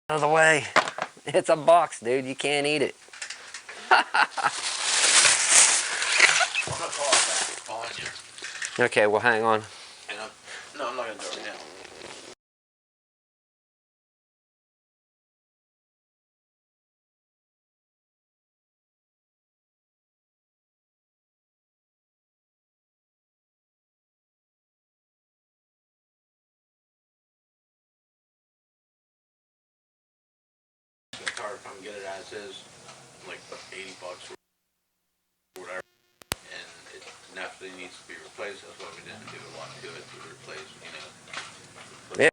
Out of the way. It's a box, dude. You can't eat it. I'm gonna call it back. Calling you. Okay, well, hang on. No, I'm not gonna do it right now. Come get it as is, like $80 or whatever, and it naturally needs to be replaced. That's why we didn't do a lot to it to replace, Yeah.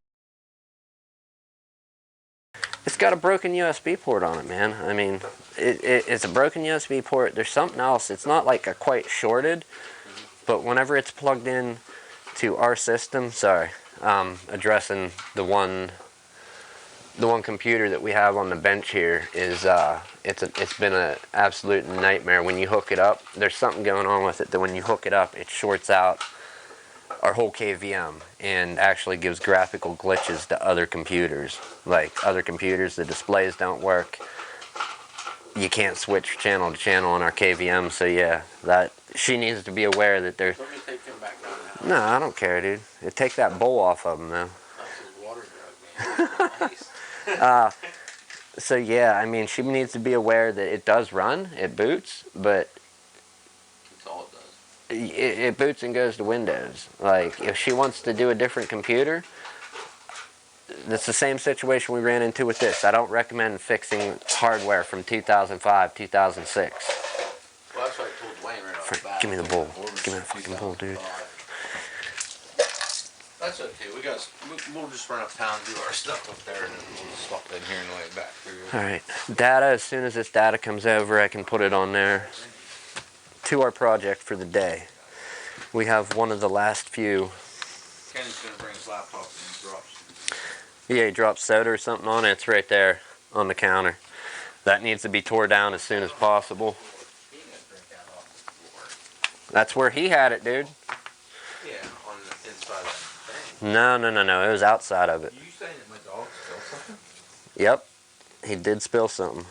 It's got a broken USB port on it, man. I mean, it's a broken USB port. There's something else. It's not like a quite shorted, but whenever it's plugged in to our system, sorry, addressing the one computer that we have on the bench here is it's been an absolute nightmare. When you hook it up, there's something going on with it that when you hook it up, it shorts out our whole KVM and actually gives graphical glitches to other computers. Like other computers, the displays don't work. You can't switch channel to channel on our KVM. So yeah, that she needs to be aware that there's. Let me take him back down now. No, I don't care, dude. Take that bowl off of him, though. Water drug, man. So yeah, I mean, she needs to be aware that it does run, it boots, but That's all it does. it boots and goes to Windows. Like, if she wants to do a different computer, that's the same situation we ran into with this. I don't recommend fixing hardware from 2005, 2006. Well, that's what I told Dwayne right off the bat. Give me the bowl. Give me that fucking bowl, dude. That's okay. We'll just run uptown and do our stuff up there, and then we'll swap in here and lay it back through. All right, data. As soon as this data comes over, I can put it on there to our project for the day. We have one of the last few. Kenny's gonna bring his laptop and drop some. Yeah, he dropped soda or something on it. It's right there on the counter. That needs to be tore down as soon as possible. That's where he had it, dude. Yeah, on the inside of that thing. No. It was outside of it. You saying that my dog spilled something? Yep. He did spill something.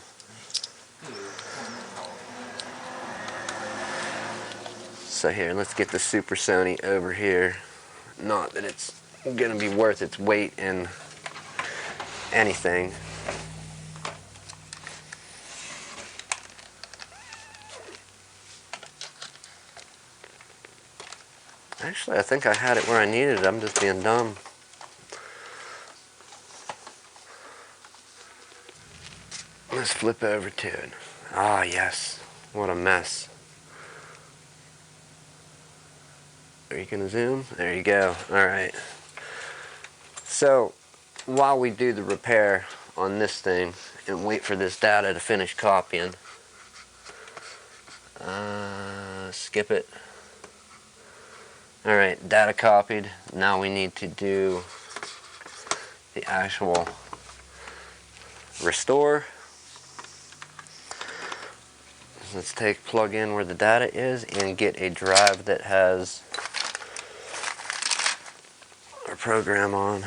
So here, let's get the Super Sony over here. Not that it's gonna be worth its weight in anything. Actually, I think I had it where I needed it. I'm just being dumb. Let's flip over to it. Ah, yes. What a mess. Are you going to zoom? There you go. All right. So, while we do the repair on this thing and wait for this data to finish copying, skip it. All right, data copied. Now we need to do the actual restore. Let's plug in where the data is and get a drive that has our program on.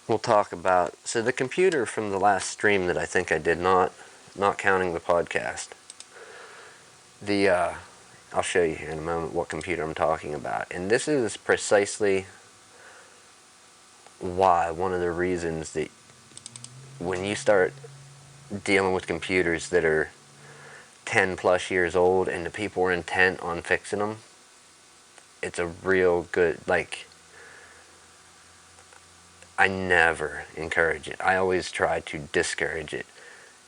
We'll talk about, so the computer from the last stream that I think I did, not counting the podcast, I'll show you here in a moment what computer I'm talking about. And this is precisely why, one of the reasons that when you start dealing with computers that are 10 plus years old and the people are intent on fixing them, it's a real good, like, I never encourage it. I always try to discourage it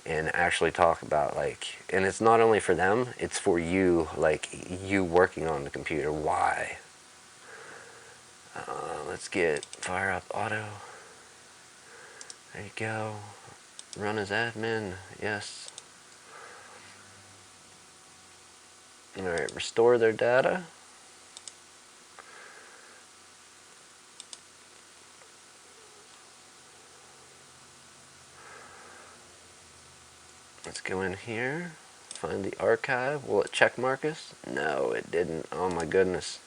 and actually talk about, like, and it's not only for them, it's for you, like, you working on the computer. Why? Let's fire up auto. There you go. Run as admin. Yes. Alright, restore their data. Let's go in here, find the archive. Will it check mark us? No, it didn't. Oh my goodness.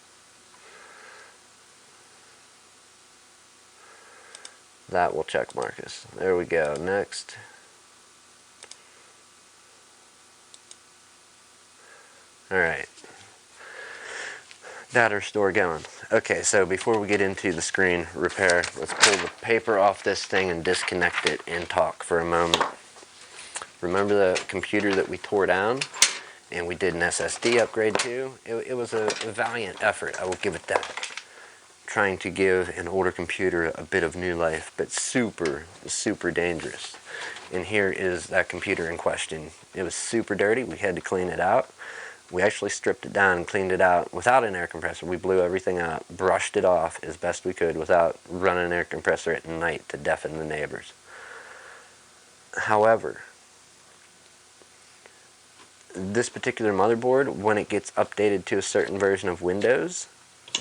That will check mark us. There we go. Next. Alright. Data restore going. Okay, so before we get into the screen repair, let's pull the paper off this thing and disconnect it and talk for a moment. Remember the computer that we tore down and we did an SSD upgrade to? It was a valiant effort, I will give it that. Trying to give an older computer a bit of new life, but super, super dangerous. And here is that computer in question. It was super dirty, we had to clean it out. We actually stripped it down and cleaned it out without an air compressor. We blew everything out, brushed it off as best we could without running an air compressor at night to deafen the neighbors. However, this particular motherboard, when it gets updated to a certain version of Windows,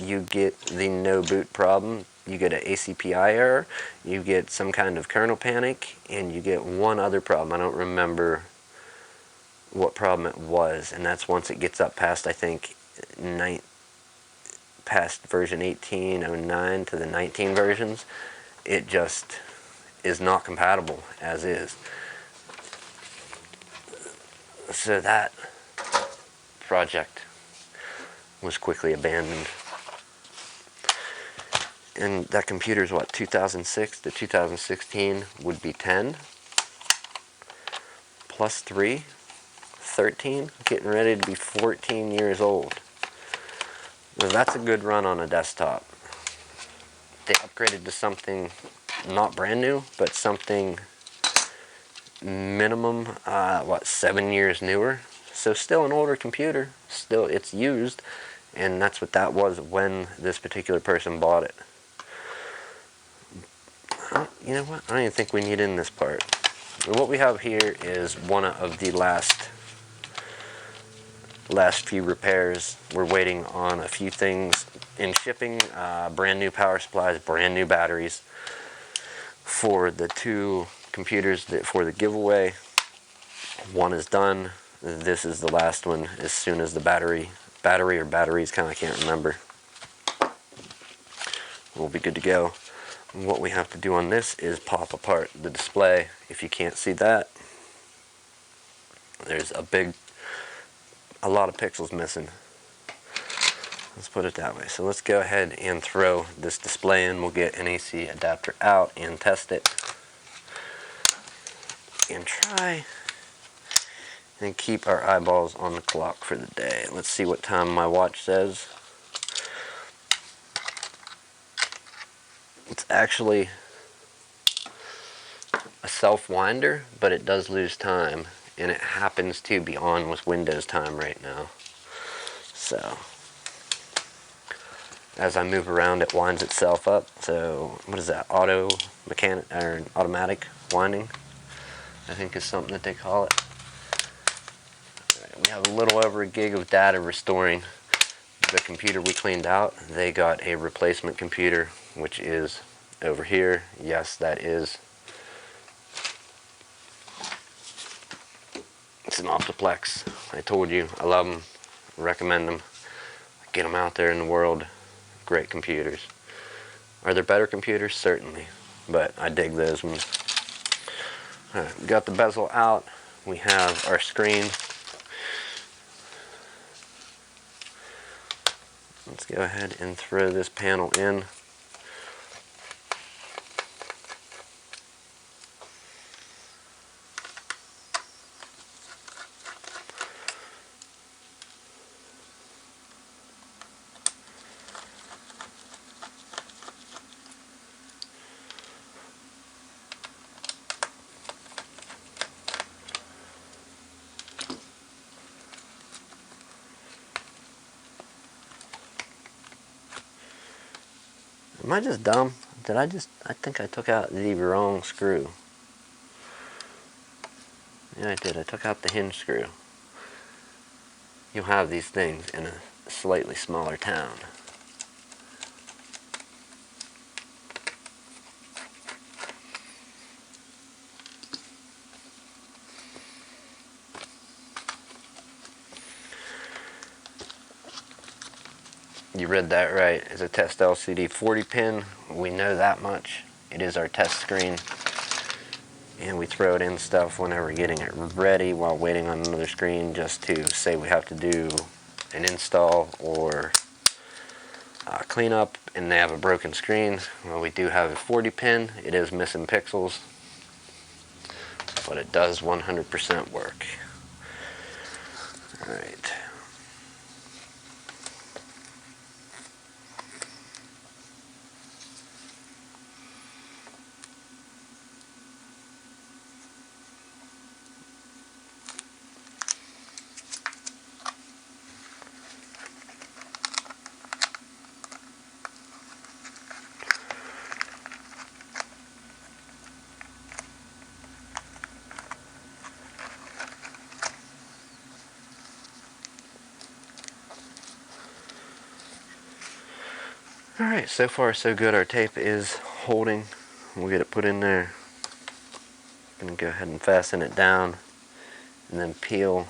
you get the no boot problem, you get an ACPI error, you get some kind of kernel panic, and you get one other problem. I don't remember what problem it was, and that's once it gets up past, I think, past version 1809 to the 19 versions, it just is not compatible as is. So that project was quickly abandoned. And that computer's what, 2006 to 2016 would be 10 plus 3, 13, getting ready to be 14 years old. Well, that's a good run on a desktop. They upgraded to something not brand new, but something minimum, 7 years newer. So still an older computer, still it's used, and that's what that was when this particular person bought it. You know what, I don't even think we need in this part. What we have here is one of the last few repairs. We're waiting on a few things in shipping, brand new power supplies, brand new batteries for the two computers for the giveaway. One is done. This is the last one as soon as the battery or batteries, kind of can't remember. We'll be good to go. What we have to do on this is pop apart the display. If you can't see that, there's a lot of pixels missing. Let's put it that way. So let's go ahead and throw this display in. We'll get an AC adapter out and test it. And try and keep our eyeballs on the clock for the day. Let's see what time my watch says. It's actually a self-winder, but it does lose time, and it happens to be on with Windows time right now. So as I move around, it winds itself up. So what is that? Automatic winding, I think is something that they call it. Right, we have a little over a gig of data restoring. The computer we cleaned out, they got a replacement computer, which is over here. Yes, that is. It's an Optiplex. I told you, I love them, recommend them. Get them out there in the world. Great computers. Are there better computers? Certainly, but I dig those ones. Alright, we got the bezel out. We have our screen. Let's go ahead and throw this panel in. Am I just dumb? I think I took out the wrong screw. Yeah, I did. I took out the hinge screw. you'll have these things in a slightly smaller town. You read that right. It's a test LCD 40 pin. We know that much. It is our test screen. And we throw it in stuff whenever we're getting it ready while waiting on another screen, just to say we have to do an install or cleanup and they have a broken screen. Well, we do have a 40 pin. It is missing pixels, but it does 100% work. Alright. Alright, so far so good. Our tape is holding. We'll get it put in there. I'm going to go ahead and fasten it down and then peel.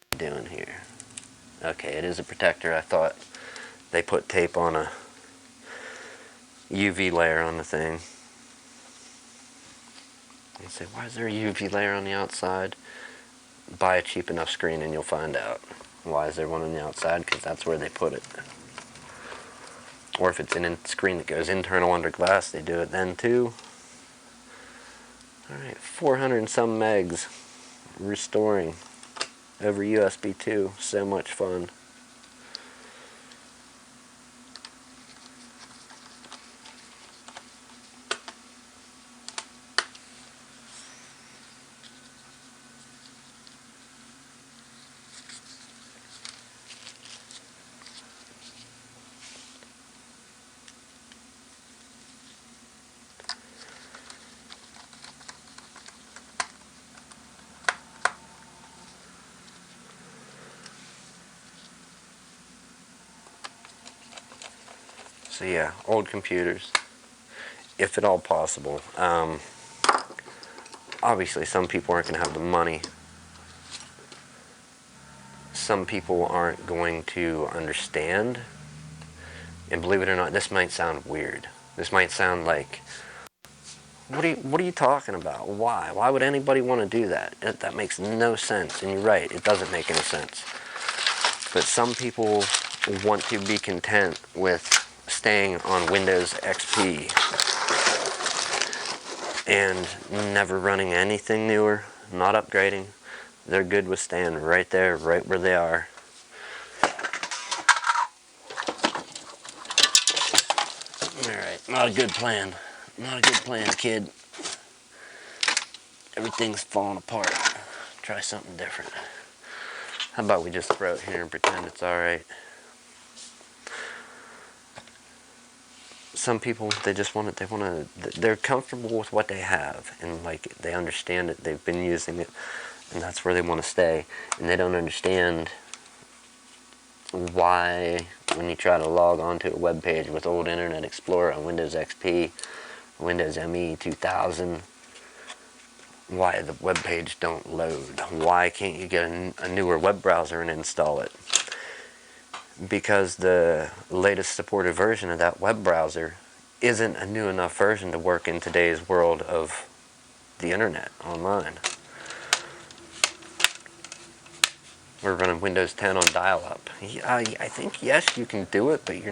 What are you doing here? Okay, it is a protector. I thought they put tape on a UV layer on the thing. You say, why is there a UV layer on the outside? Buy a cheap enough screen and you'll find out. Why is there one on the outside? Because that's where they put it. Or if it's a screen that goes internal under glass, they do it then too. Alright, 400 and some megs restoring over USB 2. So much fun. So yeah, old computers, if at all possible. Obviously, some people aren't going to have the money. Some people aren't going to understand. And believe it or not, this might sound weird. This might sound like, what are you talking about? Why? Why would anybody want to do that? That makes no sense. And you're right, it doesn't make any sense. But some people want to be content with staying on Windows XP and never running anything newer, not upgrading. They're good with staying right there, right where they are. Alright, not a good plan. Not a good plan, kid. Everything's falling apart. Try something different. How about we just throw it here and pretend it's alright? Some people, they just want it, they're comfortable with what they have, and like, they understand it, they've been using it, and that's where they want to stay. And they don't understand why, when you try to log onto a web page with old Internet Explorer on Windows XP, Windows ME 2000, why the web page don't load. Why can't you get a newer web browser and install it? Because the latest supported version of that web browser isn't a new enough version to work in today's world of the internet online. We're running Windows 10 on dial-up. I think, yes, you can do it, but you're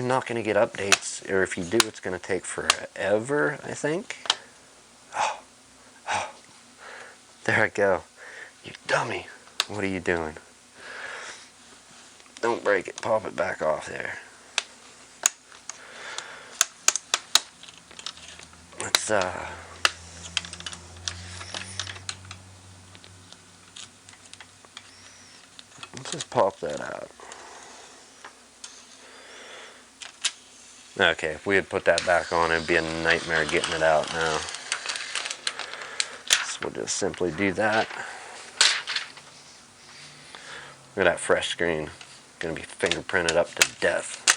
not going to get updates, or if you do, it's going to take forever, I think. Oh, there I go. You dummy. What are you doing? Don't break it. Pop it back off there. Let's just pop that out. Okay, if we had put that back on, it'd be a nightmare getting it out now. we'll just simply do that. Look at that fresh screen. Gonna be fingerprinted up to death.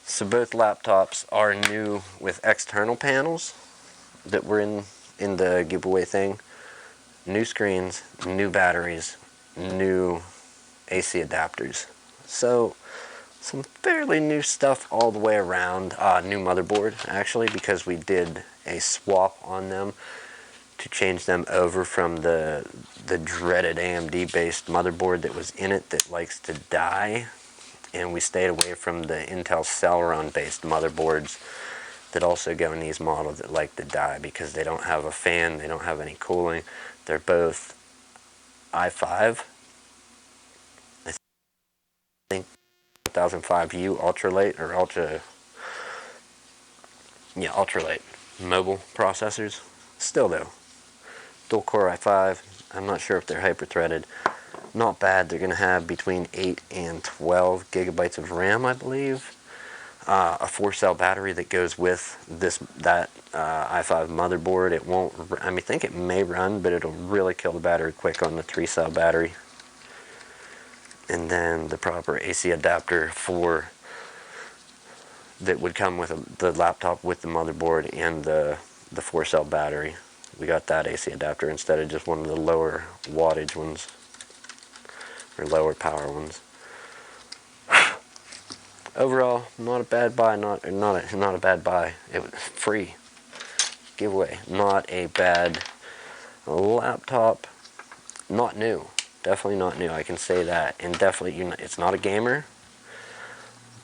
So both laptops are new with external panels that were in the giveaway thing. New screens, new batteries, new AC adapters. So some fairly new stuff all the way around. New motherboard, actually, because we did a swap on them to change them over from the dreaded AMD based motherboard that was in it that likes to die. And we stayed away from the Intel Celeron based motherboards that also go in these models that like to die because they don't have a fan, they don't have any cooling. They're both i5, I think 1005U ultralight or ultralight mobile processors. Still though, dual core i5. I'm not sure if they're hyper threaded. Not bad. They're going to have between 8 and 12 gigabytes of RAM, I believe. A 4-cell battery that goes with that i5 motherboard. It won't. I think it may run, but it'll really kill the battery quick on the 3-cell battery. And then the proper AC adapter that would come with the laptop with the motherboard and the 4-cell battery. We got that AC adapter instead of just one of the lower wattage ones. Or lower power ones. Overall, not a bad buy. Not a bad buy. It was free giveaway. Not a bad laptop. Not new. Definitely not new. I can say that. And definitely, it's not a gamer.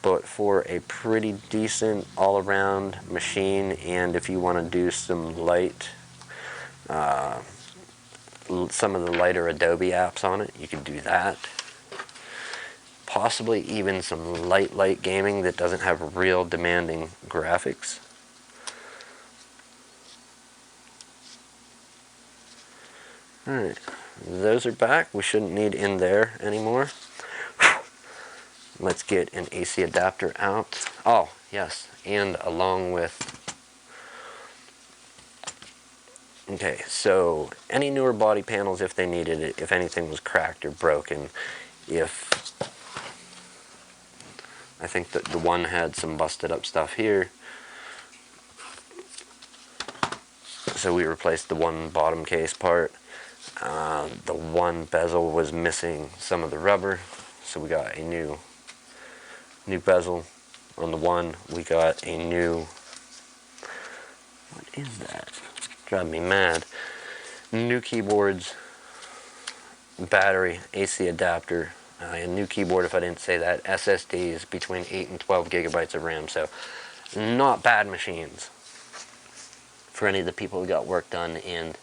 But for a pretty decent all-around machine, and if you want to do some light, some of the lighter Adobe apps on it, you can do that. Possibly even some light gaming that doesn't have real demanding graphics. Alright, those are back. We shouldn't need in there anymore. Let's get an AC adapter out. Oh, yes, and along with... Okay, so any newer body panels, if they needed it, if anything was cracked or broken, if... I think that the one had some busted up stuff here. So we replaced the one bottom case part. The one bezel was missing some of the rubber. So we got a new bezel on the one. We got a new... What is that? Driving me mad. New keyboards, battery, AC adapter. A new keyboard, if I didn't say that. SSDs between 8 and 12 gigabytes of RAM. So not bad machines for any of the people who got work done and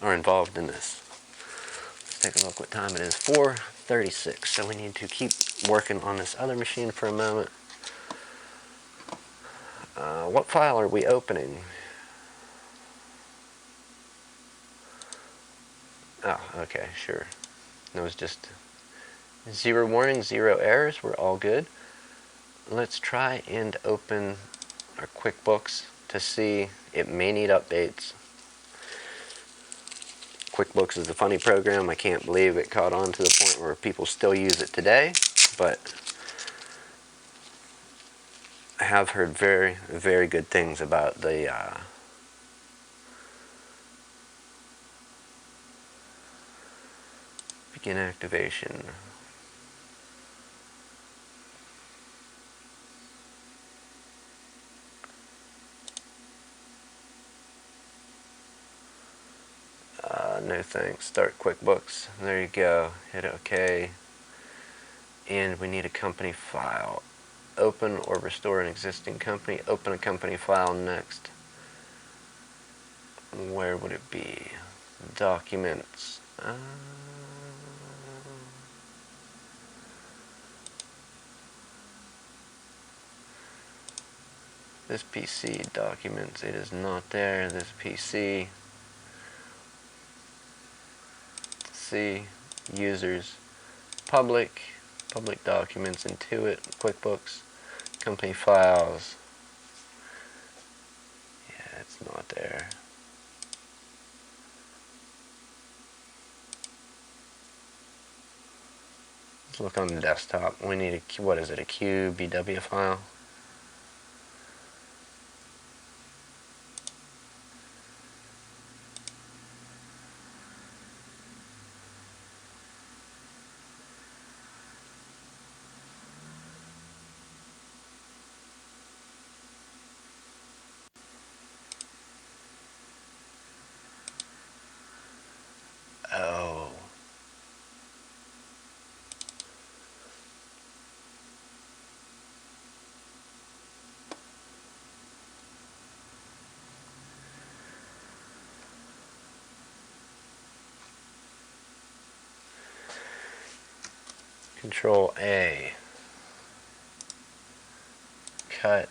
are involved in this. Let's take a look what time it is. 4:36. So we need to keep working on this other machine for a moment. What file are we opening? Oh, okay, sure. That was just 0 warnings, 0 errors. We're all good. Let's try and open our QuickBooks to see. It may need updates. QuickBooks is a funny program. I can't believe it caught on to the point where people still use it today, but I have heard very, very good things about the begin activation. No thanks. Start QuickBooks. There you go. Hit OK. And we need a company file. Open or restore an existing company. Open a company file next. Where would it be? Documents. This PC documents, it is not there. This PC, C, users, public documents, Intuit, QuickBooks, company files. Yeah, it's not there. Let's look on the desktop. We need a, what is it, a QBW file? Oh. Control A. Cut.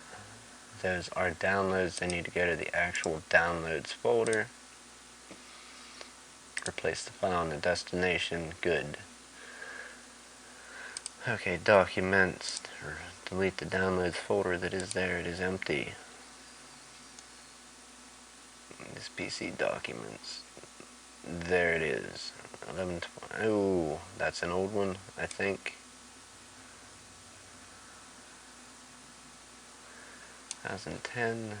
Those are downloads. They need to go to the actual downloads folder. Replace the file in the destination. Good. Okay, documents. Delete the downloads folder that is there. It is empty. This PC documents. There it is. 1120. Oh, that's an old one, I think. 2010.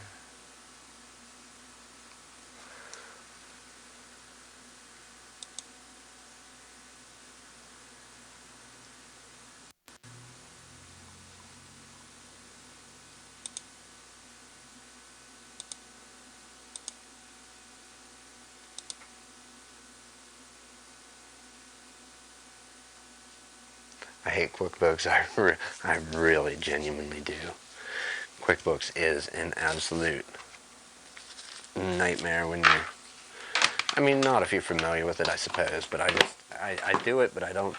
I hate QuickBooks. I really genuinely do. QuickBooks is an absolute nightmare when you're, I mean, not if you're familiar with it, I suppose, but I do it, but I don't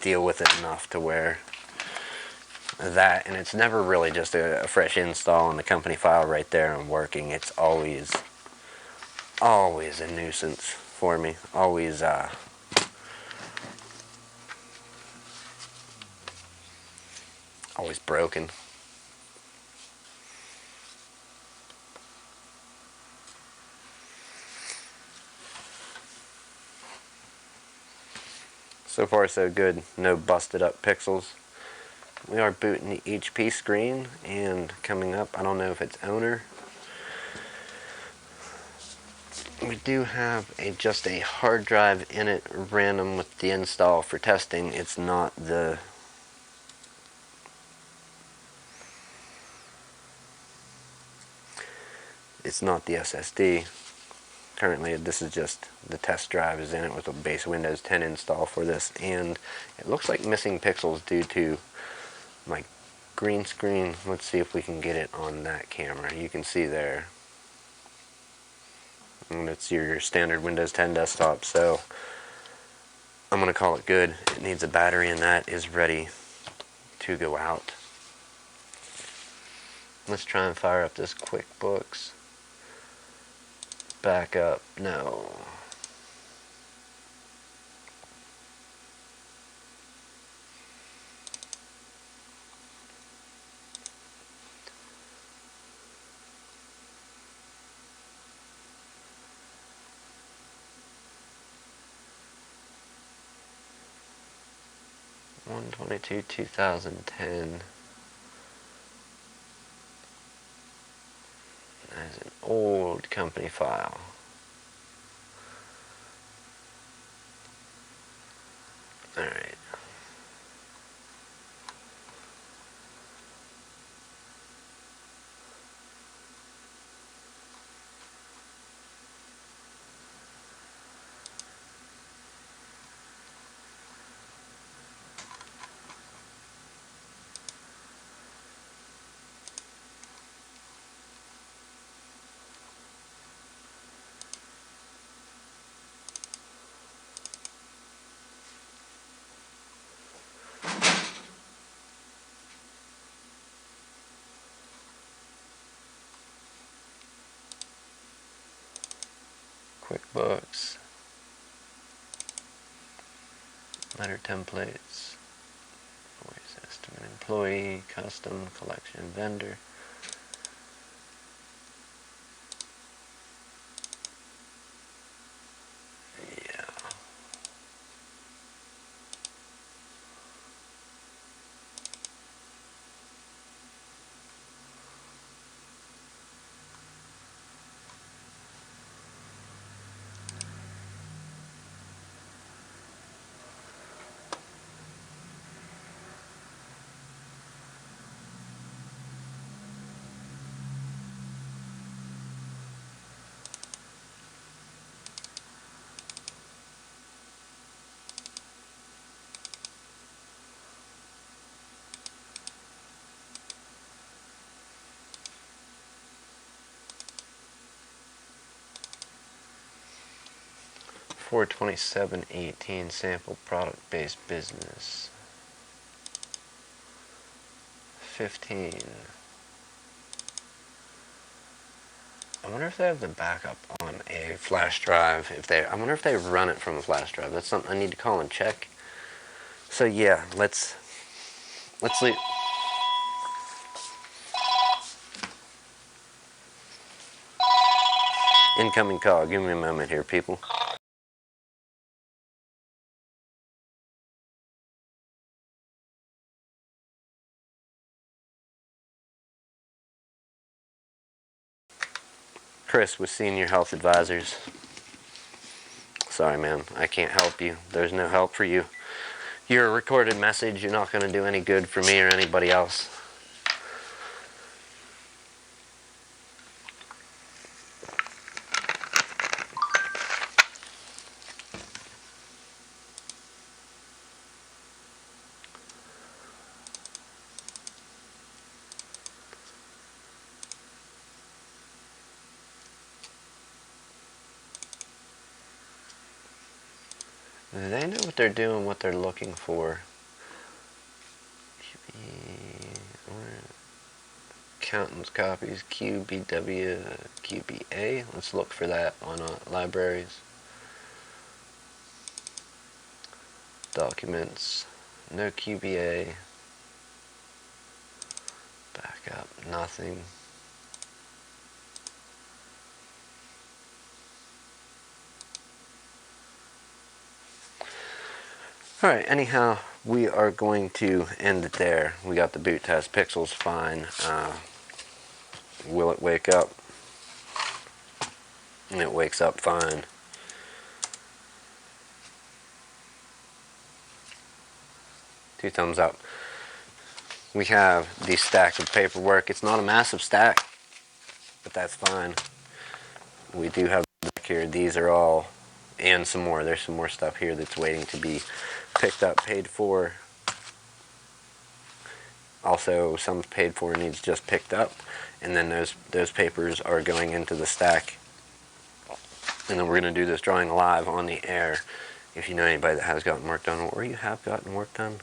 deal with it enough to where that, and it's never really just a fresh install on the company file right there and working. It's always a nuisance for me. Always broken. So far so good. No busted up pixels. We are booting the HP screen, and coming up, I don't know if it's owner. We do have just a hard drive in it, random with the install for testing. It's not the SSD. Currently, this is just the test drive is in it with a base Windows 10 install for this, and it looks like missing pixels due to my green screen. Let's see if we can get it on that camera. You can see there, and it's your standard Windows 10 desktop, so I'm going to call it good. It needs a battery, and that is ready to go out. Let's try and fire up this QuickBooks. Back up. No. (1/22/2010). That's an old company file. Alright. QuickBooks, letter templates, voice estimate, employee, custom, collection, vendor. Yeah. $427.18 sample product-based business. 15. I wonder if they have the backup on a flash drive. I wonder if they run it from a flash drive. That's something I need to call and check. So yeah, let's leave. Incoming call. Give me a moment here, people. Chris with Senior Health Advisors. Sorry, man. I can't help you. There's no help for you. You're a recorded message. You're not going to do any good for me or anybody else. They know what they're doing, what they're looking for. Accountant's copies, QBW, QBA. Let's look for that on libraries. Documents, no QBA. Backup, nothing. Alright, anyhow, we are going to end it there. We got the boot test. Pixel's fine. Will it wake up? And it wakes up fine. Two thumbs up. We have the stack of paperwork. It's not a massive stack, but that's fine. We do have the back here. These are all, and some more. There's some more stuff here that's waiting to be picked up, paid for. Also, some paid for needs just picked up, and then those papers are going into the stack. And then we're going to do this drawing live on the air. If you know anybody that has gotten work done, or you have gotten work done,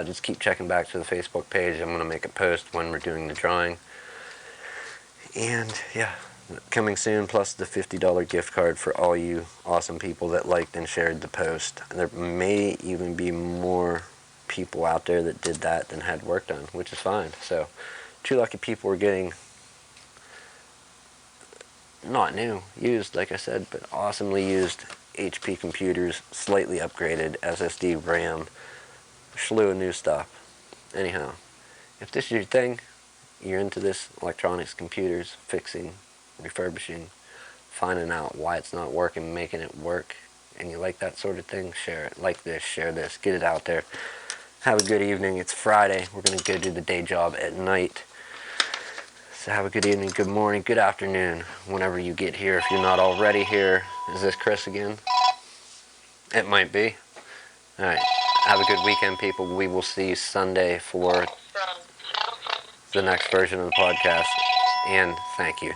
just keep checking back to the Facebook page. I'm going to make a post when we're doing the drawing. And yeah, coming soon, plus the $50 gift card for all you awesome people that liked and shared the post. There may even be more people out there that did that than had work done, which is fine. So 2 lucky people are getting, not new, used, like I said, but awesomely used HP computers, slightly upgraded SSD, RAM, slew of new stuff. Anyhow, if this is your thing, you're into this, electronics, computers, fixing, refurbishing, finding out why it's not working, making it work, and you like that sort of thing, share it. Like this, share this, get it out there. Have a good evening. It's Friday. We're going to go do the day job at night. So have a good evening, good morning, good afternoon, whenever you get here. If you're not already here, is this Chris again? It might be. All right. Have a good weekend, people. We will see you Sunday for the next version of the podcast. And thank you.